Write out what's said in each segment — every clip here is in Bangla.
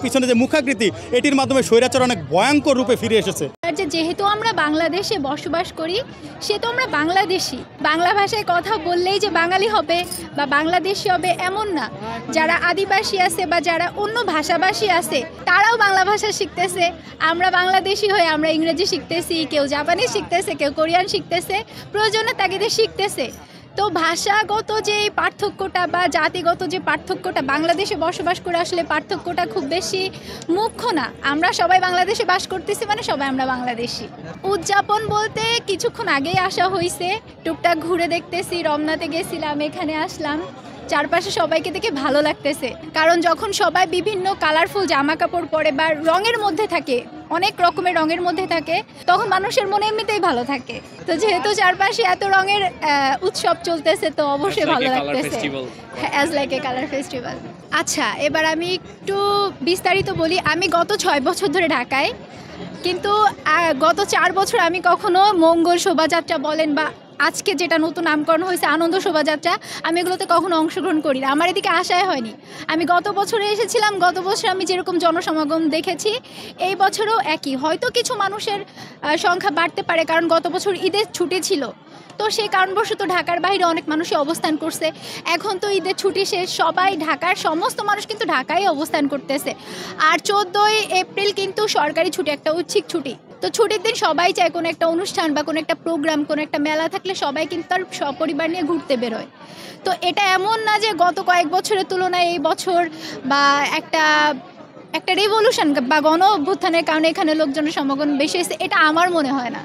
পিছনে যে মুখাকৃতি এটির মাধ্যমে স্বৈরাচার অনেক ভয়ঙ্কর রূপে ফিরে এসেছে। যেহেতু আমরা বাংলাদেশে বসবাস করি সেহেতু আমরা বাংলাদেশি, বাংলা ভাষায় কথা বললেই যে বাঙালি হবে বা বাংলাদেশি হবে এমন না। যারা আদিবাসী আছে বা যারা অন্য ভাষাভাষী আছে তারাও বাংলা ভাষা শিখতেছে। আমরা বাংলাদেশি হয়ে আমরা ইংরেজি শিখতেছি, কেউ জাপানি শিখতেছে, কেউ কোরিয়ান শিখতেছে, প্রয়োজনে তাগিদে শিখতেছে। তো ভাষাগত যে পার্থক্যটা বা জাতিগত যে পার্থক্যটা বাংলাদেশে বসবাস করে আসলে পার্থক্যটা খুব বেশি মুখ্য না। আমরা সবাই বাংলাদেশে বাস করতেছি মানে সবাই আমরা বাংলাদেশি। উদযাপন বলতে কিছুক্ষণ আগেই আসা হয়েছে, টুকটাক ঘুরে দেখতেছি, রমনাতে গেছিলাম, এখানে আসলাম, চারপাশে সবাইকে দেখে ভালো লাগতেছে। কারণ যখন সবাই বিভিন্ন কালারফুল জামা কাপড় পরে বা রঙের মধ্যে থাকে, অনেক রকমের রঙের মধ্যে থাকে, তখন মানুষের মনে এমনিতেই ভালো থাকে। তো যেহেতু চারপাশে এত রঙের উৎসব চলতেছে তো অবশ্যই ভালো লাগতেছে, as like a colour festival. আচ্ছা, এবার আমি একটু বিস্তারিত বলি। আমি গত 6 বছর ধরে ঢাকায়, কিন্তু গত 4 বছর আমি কখনো মঙ্গল শোভাযাত্রা বলেন বা আজকে যেটা নতুন নামকরণ হয়েছে আনন্দ শোভাযাত্রা, আমি এগুলোতে কখনো অংশগ্রহণ করি না, আমার এদিকে আসাই হয়নি। আমি গত বছরে এসেছিলাম, গত বছর আমি যেরকম জনসমাগম দেখেছি এই বছরও একই। হয়তো কিছু মানুষের সংখ্যা বাড়তে পারে কারণ গত বছর ঈদের ছুটি ছিল, তো সেই কারণবশত ঢাকার বাইরে অনেক মানুষই অবস্থান করছে। এখন তো ঈদের ছুটি শেষ, সবাই ঢাকার সমস্ত মানুষ কিন্তু ঢাকায় অবস্থান করতেছে। আর 14ই এপ্রিল কিন্তু সরকারি ছুটি, একটা ঐচ্ছিক ছুটি। তো ছুটির দিন সবাই চায় কোনো একটা অনুষ্ঠান বা কোনো একটা প্রোগ্রাম, কোনো একটা মেলা থাকলে সবাই কিন্তু তার সপরিবার নিয়ে ঘুরতে বেরোয়। তো এটা এমন না যে গত কয়েক বছরের তুলনায় এই বছর বা একটা রেভলিউশন বা গণ অভ্যুত্থানের কারণে এখানে লোকজনের সমাগম বেশি হয়েছে, এটা আমার মনে হয় না।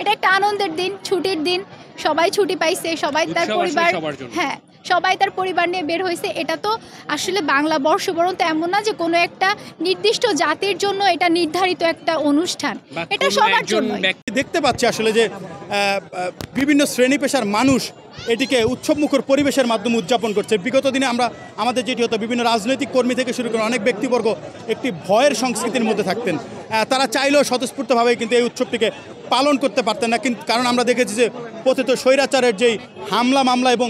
এটা একটা আনন্দের দিন, ছুটির দিন, সবাই ছুটি পাইছে, সবাই তার পরিবার, হ্যাঁ সবাই তার পরিবার নিয়ে বের হয়েছে। এটা তো আসলে বাংলা বর্ষবরণ তো এমন না যে কোনো একটা নির্দিষ্ট জাতির জন্য এটা নির্ধারিত একটা অনুষ্ঠান, এটা সবার জন্য। দেখতে পাচ্ছি আসলে যে বিভিন্ন শ্রেণী পেশার মানুষ এটিকে উৎসবমুখর পরিবেশের মাধ্যমে উদযাপন করছে। বিগত দিনে আমাদের যেটি হতো, বিভিন্ন রাজনৈতিক কর্মী থেকে শুরু করে অনেক ব্যক্তিবর্গ একটি ভয়ের সংস্কৃতির মধ্যে থাকতেন। তারা চাইলেও স্বতঃস্ফূর্তভাবে কিন্তু এই উৎসবটিকে পালন করতে পারতেন না। কিন্তু কারণ আমরা দেখেছি যে পতিত স্বৈরাচারের যেই হামলা মামলা এবং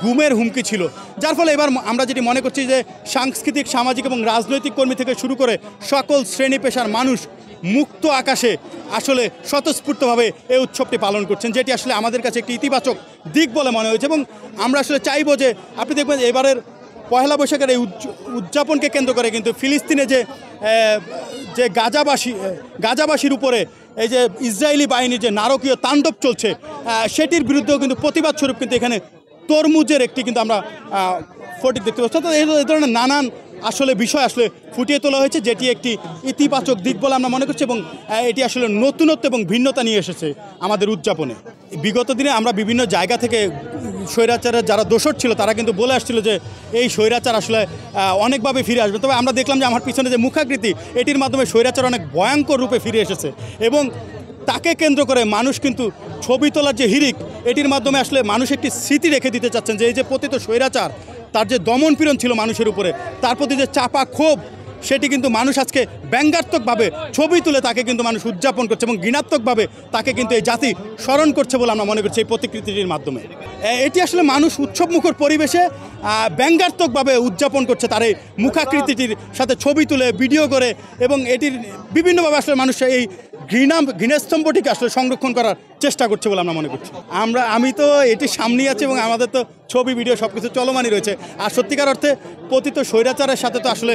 গুমের হুমকি ছিল, যার ফলে এবার আমরা যেটি মনে করছি যে সাংস্কৃতিক, সামাজিক এবং রাজনৈতিক কর্মী থেকে শুরু করে সকল শ্রেণী পেশার মানুষ মুক্ত আকাশে আসলে স্বতঃস্ফূর্তভাবে এই উৎসবটি পালন করছেন, যেটি আসলে আমাদের কাছে একটি ইতিবাচক দিক বলে মনে হয়েছে। এবং আমরা আসলে চাইবো যে আপনি দেখবেন এবারের পয়লা বৈশাখের এই উদযাপনকে কেন্দ্র করে কিন্তু ফিলিস্তিনে যে গাজাবাসীর উপরে এই যে ইসরায়েলি বাহিনীর যে নারকীয় তাণ্ডব চলছে, সেটির বিরুদ্ধেও কিন্তু প্রতিবাদ স্বরূপ কিন্তু এখানে তরমুজের একটি কিন্তু আমরা ফটিক দেখতে পাচ্ছি। তো এই ধরনের নানান আসলে বিষয় আসলে ফুটিয়ে তোলা হয়েছে, যেটি একটি ইতিবাচক দিক বলে আমরা মনে করছি এবং এটি আসলে নতুনত্ব এবং ভিন্নতা নিয়ে এসেছে আমাদের উদযাপনে। বিগত দিনে আমরা বিভিন্ন জায়গা থেকে স্বৈরাচারের যারা দোসর ছিল তারা কিন্তু বলে আসছিল যে এই স্বৈরাচার আসলে অনেকভাবে ফিরে আসবে। তবে আমরা দেখলাম যে আমার পিছনে যে মুখাকৃতি এটির মাধ্যমে স্বৈরাচার অনেক ভয়ঙ্কর রূপে ফিরে এসেছে এবং তাকে কেন্দ্র করে মানুষ কিন্তু ছবি তোলার যে হিড়িক, এটির মাধ্যমে আসলে মানুষ একটি স্মৃতি রেখে দিতে চাচ্ছেন যে এই যে পতিত স্বৈরাচার, তার যে দমনপীড়ন ছিল মানুষের উপরে, তার প্রতি যে চাপা ক্ষোভ, সেটি কিন্তু মানুষ আজকে ব্যঙ্গাত্মকভাবে ছবি তুলে তাকে কিন্তু মানুষ উদযাপন করছে এবং ঘৃণাত্মকভাবে তাকে কিন্তু এই জাতি স্মরণ করছে বলে আমরা মনে করছি এই প্রতিকৃতিটির মাধ্যমে। এটি আসলে মানুষ উৎসবমুখর পরিবেশে ব্যঙ্গাত্মকভাবে উদযাপন করছে তার এই মুখাকৃতিটির সাথে ছবি তুলে ভিডিও করে, এবং এটির বিভিন্নভাবে আসলে মানুষ এই ঘৃণাস্তম্ভটিকে আসলে সংরক্ষণ করার চেষ্টা করছে বলে আমরা মনে করছি। আমি তো এটি সামনেই আছি এবং আমাদের তো ছবি ভিডিও সব কিছু চলমানই রয়েছে। আর সত্যিকার অর্থে পতিত স্বৈরাচারের সাথে তো আসলে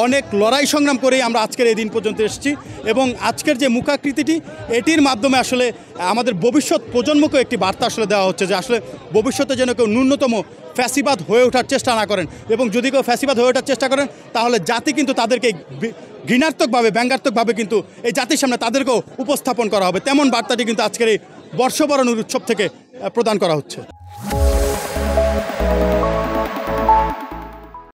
অনেক লড়াই সংগ্রাম করেই আমরা আজকের এই দিন পর্যন্ত এসেছি এবং আজকের যে মুখাকৃতিটি এটির মাধ্যমে আসলে আমাদের ভবিষ্যৎ প্রজন্মকে একটি বার্তা আসলে দেওয়া হচ্ছে যে আসলে ভবিষ্যতে যেন কেউ ন্যূনতম ফ্যাসিবাদ হয়ে ওঠার চেষ্টা না করেন, এবং যদি কেউ ফ্যাসিবাদ হয়ে ওঠার চেষ্টা করেন তাহলে জাতি কিন্তু তাদেরকে ঘৃণাত্মকভাবে, ব্যঙ্গাত্মকভাবে কিন্তু এই জাতির সামনে তাদেরকেও উপস্থাপন করা হবে। তেমন বার্তাটি কিন্তু আজকের এই বর্ষবরণের উৎসব থেকে প্রদান করা হচ্ছে।